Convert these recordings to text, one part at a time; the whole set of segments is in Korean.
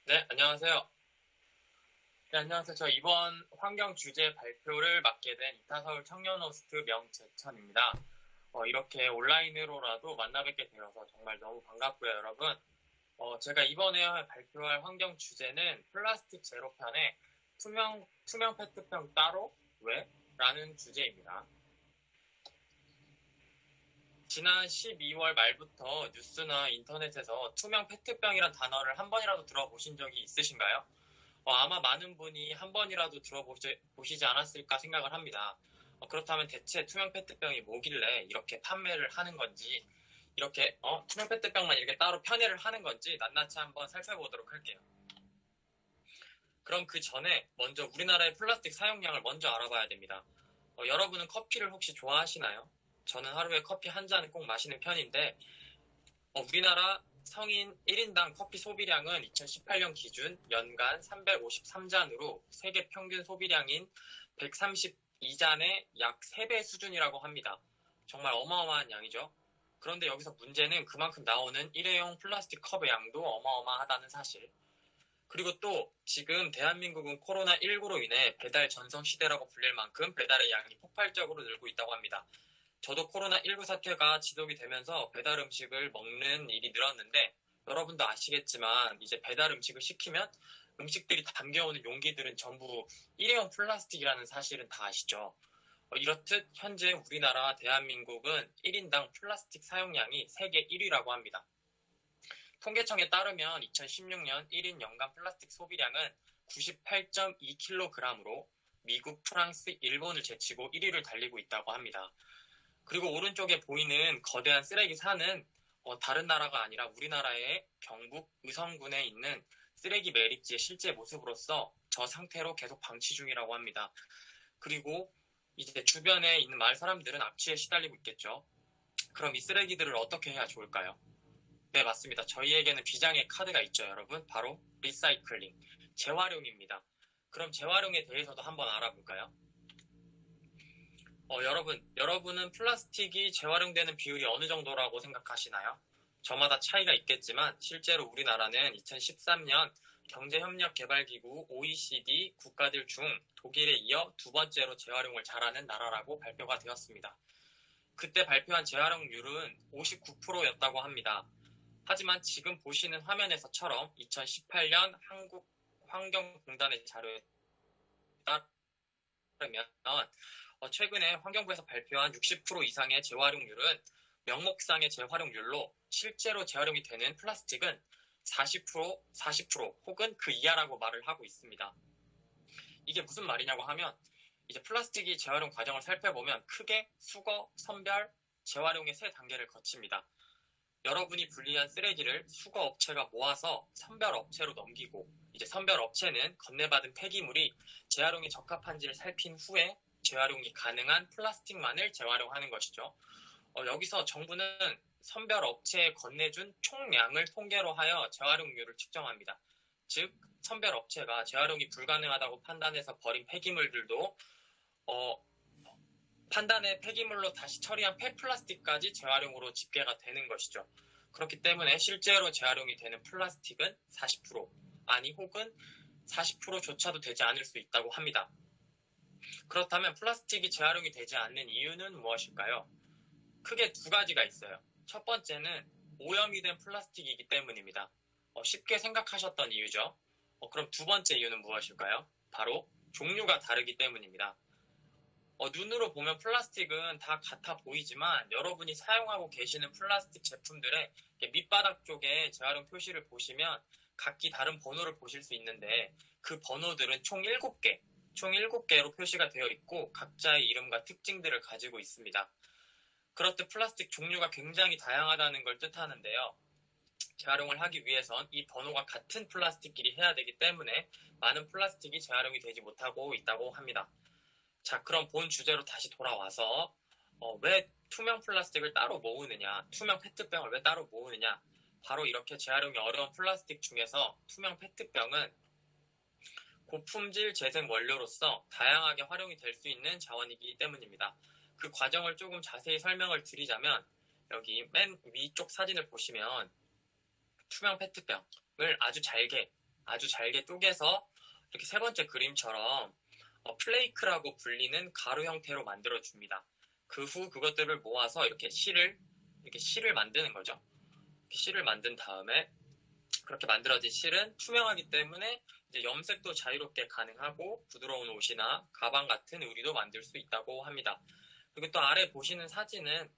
네, 안녕하세요. 네, 안녕하세요. 저 이번 환경 주제 발표를 맡게 된 이타서울 청년호스트 명재천입니다. 이렇게 온라인으로라도 만나 뵙게 되어서 정말 너무 반갑고요, 여러분. 제가 이번에 발표할 환경 주제는 플라스틱 제로편의 투명 페트병 따로? 왜? 라는 주제입니다. 지난 12월 말부터 뉴스나 인터넷에서 투명 페트병이란 단어를 한 번이라도 들어보신 적이 있으신가요? 아마 많은 분이 한 번이라도 들어보시지 않았을까 생각을 합니다. 그렇다면 대체 투명 페트병이 뭐길래 이렇게 판매를 하는 건지, 이렇게, 투명 페트병만 이렇게 따로 편의를 하는 건지 낱낱이 한번 살펴보도록 할게요. 그럼 그 전에 먼저 우리나라의 플라스틱 사용량을 먼저 알아봐야 됩니다. 여러분은 커피를 혹시 좋아하시나요? 저는 하루에 커피 한 잔을 꼭 마시는 편인데, 우리나라 성인 1인당 커피 소비량은 2018년 기준 연간 353잔으로 세계 평균 소비량인 132잔의 약 3배 수준이라고 합니다. 정말 어마어마한 양이죠. 그런데 여기서 문제는 그만큼 나오는 일회용 플라스틱 컵의 양도 어마어마하다는 사실. 그리고 또 지금 대한민국은 코로나19로 인해 배달 전성 시대라고 불릴 만큼 배달의 양이 폭발적으로 늘고 있다고 합니다. 저도 코로나19 사태가 지속이 되면서 배달 음식을 먹는 일이 늘었는데 여러분도 아시겠지만 이제 배달 음식을 시키면 음식들이 담겨오는 용기들은 전부 일회용 플라스틱이라는 사실은 다 아시죠? 이렇듯 현재 우리나라 대한민국은 1인당 플라스틱 사용량이 세계 1위라고 합니다. 통계청에 따르면 2016년 1인 연간 플라스틱 소비량은 98.2kg으로 미국, 프랑스, 일본을 제치고 1위를 달리고 있다고 합니다. 그리고 오른쪽에 보이는 거대한 쓰레기 산은 다른 나라가 아니라 우리나라의 경북 의성군에 있는 쓰레기 매립지의 실제 모습으로서 저 상태로 계속 방치 중이라고 합니다. 그리고 이제 주변에 있는 마을 사람들은 악취에 시달리고 있겠죠. 그럼 이 쓰레기들을 어떻게 해야 좋을까요? 네, 맞습니다. 저희에게는 비장의 카드가 있죠, 여러분. 바로 리사이클링, 재활용입니다. 그럼 재활용에 대해서도 한번 알아볼까요? 여러분은 플라스틱이 재활용되는 비율이 어느 정도라고 생각하시나요? 저마다 차이가 있겠지만 실제로 우리나라는 2013년 경제협력개발기구 OECD 국가들 중 독일에 이어 두 번째로 재활용을 잘하는 나라라고 발표가 되었습니다. 그때 발표한 재활용률은 59%였다고 합니다. 하지만 지금 보시는 화면에서처럼 2018년 한국환경공단의 자료에 따르면 최근에 환경부에서 발표한 60% 이상의 재활용률은 명목상의 재활용률로 실제로 재활용이 되는 플라스틱은 40% 혹은 그 이하라고 말을 하고 있습니다. 이게 무슨 말이냐고 하면 이제 플라스틱이 재활용 과정을 살펴보면 크게 수거, 선별, 재활용의 세 단계를 거칩니다. 여러분이 분리한 쓰레기를 수거 업체가 모아서 선별 업체로 넘기고 이제 선별 업체는 건네받은 폐기물이 재활용에 적합한지를 살핀 후에 재활용이 가능한 플라스틱만을 재활용하는 것이죠. 여기서 정부는 선별 업체에 건네준 총량을 통계로 하여 재활용률을 측정합니다. 즉 선별 업체가 재활용이 불가능하다고 판단해서 버린 폐기물들도 판단의 폐기물로 다시 처리한 폐플라스틱까지 재활용으로 집계가 되는 것이죠. 그렇기 때문에 실제로 재활용이 되는 플라스틱은 40% 아니 혹은 40%조차도 되지 않을 수 있다고 합니다. 그렇다면 플라스틱이 재활용이 되지 않는 이유는 무엇일까요? 크게 두 가지가 있어요. 첫 번째는 오염이 된 플라스틱이기 때문입니다. 쉽게 생각하셨던 이유죠. 그럼 두 번째 이유는 무엇일까요? 바로 종류가 다르기 때문입니다. 눈으로 보면 플라스틱은 다 같아 보이지만 여러분이 사용하고 계시는 플라스틱 제품들의 밑바닥 쪽에 재활용 표시를 보시면 각기 다른 번호를 보실 수 있는데 그 번호들은 총 7개로 표시가 되어 있고 각자의 이름과 특징들을 가지고 있습니다. 그렇듯 플라스틱 종류가 굉장히 다양하다는 걸 뜻하는데요. 재활용을 하기 위해선 이 번호가 같은 플라스틱끼리 해야 되기 때문에 많은 플라스틱이 재활용이 되지 못하고 있다고 합니다. 자, 그럼 본 주제로 다시 돌아와서 왜 투명 플라스틱을 따로 모으느냐, 투명 페트병을 왜 따로 모으느냐. 바로 이렇게 재활용이 어려운 플라스틱 중에서 투명 페트병은 고품질 재생 원료로서 다양하게 활용이 될 수 있는 자원이기 때문입니다. 그 과정을 조금 자세히 설명을 드리자면 여기 맨 위쪽 사진을 보시면 투명 페트병을 아주 잘게 아주 잘게 쪼개서 이렇게 세 번째 그림처럼 플레이크라고 불리는 가루 형태로 만들어줍니다. 그 후 그것들을 모아서 이렇게 실을 만드는 거죠. 실을 만든 다음에 그렇게 만들어진 실은 투명하기 때문에 이제 염색도 자유롭게 가능하고 부드러운 옷이나 가방 같은 의류도 만들 수 있다고 합니다. 그리고 또 아래 보시는 사진은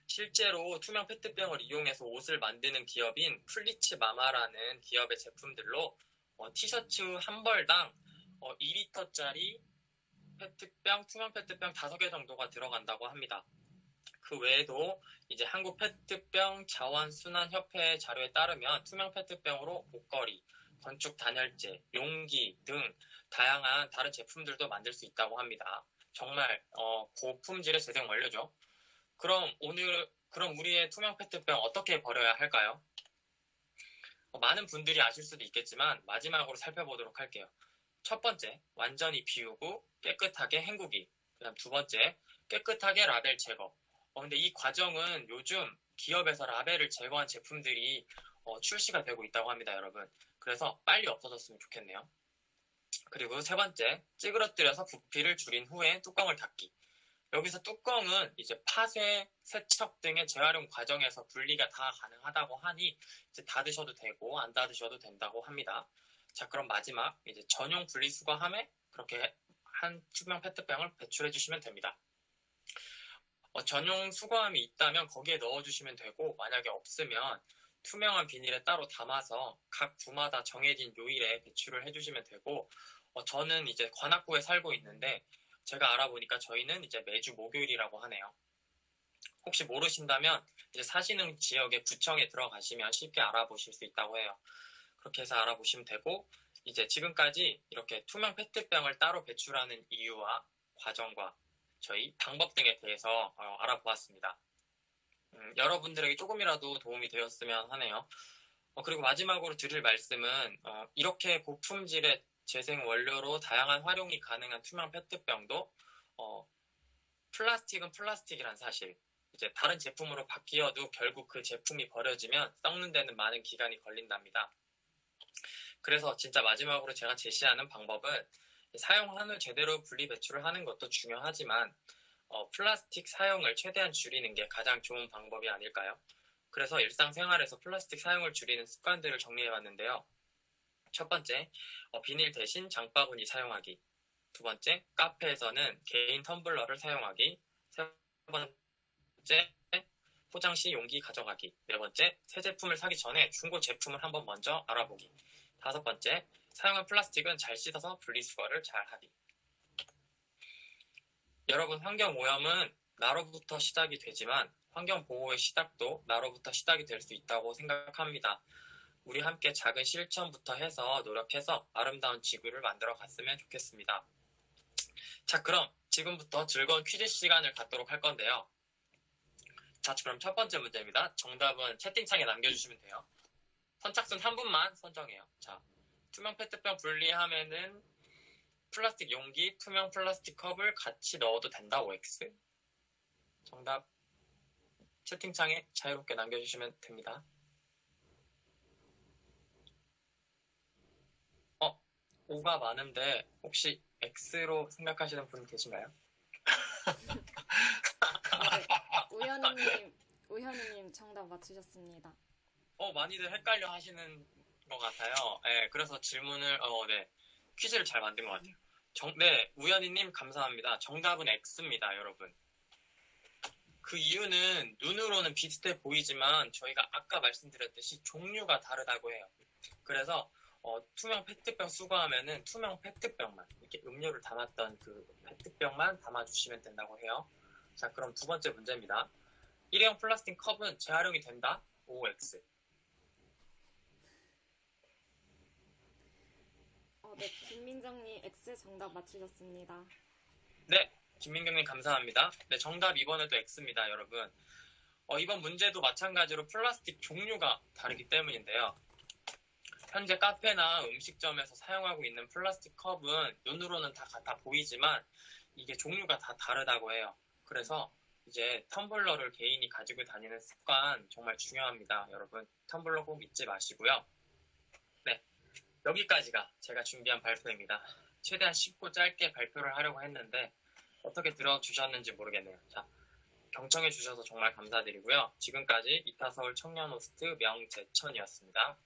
실제로 투명 페트병을 이용해서 옷을 만드는 기업인 플리츠 마마라는 기업의 제품들로 티셔츠 한 벌당 2리터짜리 페트병, 투명 페트병 5개 정도가 들어간다고 합니다. 그 외에도 이제 한국 페트병 자원순환협회 자료에 따르면 투명 페트병으로 목걸이, 건축 단열재, 용기 등 다양한 다른 제품들도 만들 수 있다고 합니다. 정말 고품질의 재생 원료죠. 그럼 우리의 투명 페트병 어떻게 버려야 할까요? 많은 분들이 아실 수도 있겠지만 마지막으로 살펴보도록 할게요. 첫 번째, 완전히 비우고 깨끗하게 헹구기. 그다음 두 번째, 깨끗하게 라벨 제거. 근데 이 과정은 요즘 기업에서 라벨을 제거한 제품들이 출시가 되고 있다고 합니다, 여러분. 그래서 빨리 없어졌으면 좋겠네요. 그리고 세 번째, 찌그러뜨려서 부피를 줄인 후에 뚜껑을 닫기. 여기서 뚜껑은 이제 파쇄, 세척 등의 재활용 과정에서 분리가 다 가능하다고 하니 이제 닫으셔도 되고 안 닫으셔도 된다고 합니다. 자, 그럼 마지막 이제 전용 분리수거함에 그렇게 한 투명 페트병을 배출해 주시면 됩니다. 전용 수거함이 있다면 거기에 넣어주시면 되고 만약에 없으면 투명한 비닐에 따로 담아서 각 부마다 정해진 요일에 배출을 해주시면 되고 저는 이제 관악구에 살고 있는데 제가 알아보니까 저희는 이제 매주 목요일이라고 하네요. 혹시 모르신다면 이제 사시는 지역의 구청에 들어가시면 쉽게 알아보실 수 있다고 해요. 그렇게 해서 알아보시면 되고 이제 지금까지 이렇게 투명 페트병을 따로 배출하는 이유와 과정과 저희 방법 등에 대해서 알아보았습니다. 여러분들에게 조금이라도 도움이 되었으면 하네요. 그리고 마지막으로 드릴 말씀은 이렇게 고품질의 재생 원료로 다양한 활용이 가능한 투명 페트병도 플라스틱은 플라스틱이란 사실. 이제 다른 제품으로 바뀌어도 결국 그 제품이 버려지면 썩는 데는 많은 기간이 걸린답니다. 그래서 진짜 마지막으로 제가 제시하는 방법은 사용한 후 제대로 분리 배출을 하는 것도 중요하지만 플라스틱 사용을 최대한 줄이는 게 가장 좋은 방법이 아닐까요? 그래서 일상생활에서 플라스틱 사용을 줄이는 습관들을 정리해봤는데요. 첫 번째, 비닐 대신 장바구니 사용하기. 두 번째, 카페에서는 개인 텀블러를 사용하기. 세 번째, 포장 시 용기 가져가기. 네 번째, 새 제품을 사기 전에 중고 제품을 한번 먼저 알아보기. 다섯 번째, 사용한 플라스틱은 잘 씻어서 분리수거를 잘 하기. 여러분, 환경오염은 나로부터 시작이 되지만 환경보호의 시작도 나로부터 시작이 될 수 있다고 생각합니다. 우리 함께 작은 실천부터 해서 노력해서 아름다운 지구를 만들어 갔으면 좋겠습니다. 자, 그럼 지금부터 즐거운 퀴즈 시간을 갖도록 할 건데요. 자, 그럼 첫 번째 문제입니다. 정답은 채팅창에 남겨주시면 돼요. 선착순 한 분만 선정해요. 자, 투명 페트병 분리하면은 플라스틱 용기, 투명 플라스틱 컵을 같이 넣어도 된다, OX. 정답 채팅창에 자유롭게 남겨주시면 됩니다. O가 많은데 혹시 X로 생각하시는 분 계신가요? 네, 우현이님 정답 맞추셨습니다. 많이들 헷갈려 하시는 것 같아요. 네, 그래서 질문을, 퀴즈를 잘 만든 것 같아요. 네, 우현이님 감사합니다. 정답은 X입니다, 여러분. 그 이유는 눈으로는 비슷해 보이지만 저희가 아까 말씀드렸듯이 종류가 다르다고 해요. 그래서 투명 페트병 수거하면은 투명 페트병만 이렇게 음료를 담았던 그 페트병만 담아주시면 된다고 해요. 자, 그럼 두 번째 문제입니다. 일회용 플라스틱 컵은 재활용이 된다? OX. 네, 김민정님 X 정답 맞추셨습니다. 네, 김민경님 감사합니다. 네, 정답 이번에도 X입니다, 여러분. 이번 문제도 마찬가지로 플라스틱 종류가 다르기 때문인데요. 현재 카페나 음식점에서 사용하고 있는 플라스틱 컵은 눈으로는 다 같아 보이지만 이게 종류가 다 다르다고 해요. 그래서 이제 텀블러를 개인이 가지고 다니는 습관 정말 중요합니다, 여러분. 텀블러 꼭 잊지 마시고요. 네, 여기까지가 제가 준비한 발표입니다. 최대한 쉽고 짧게 발표를 하려고 했는데 어떻게 들어주셨는지 모르겠네요. 자, 경청해 주셔서 정말 감사드리고요. 지금까지 이타서울 청년 호스트 명재천이었습니다.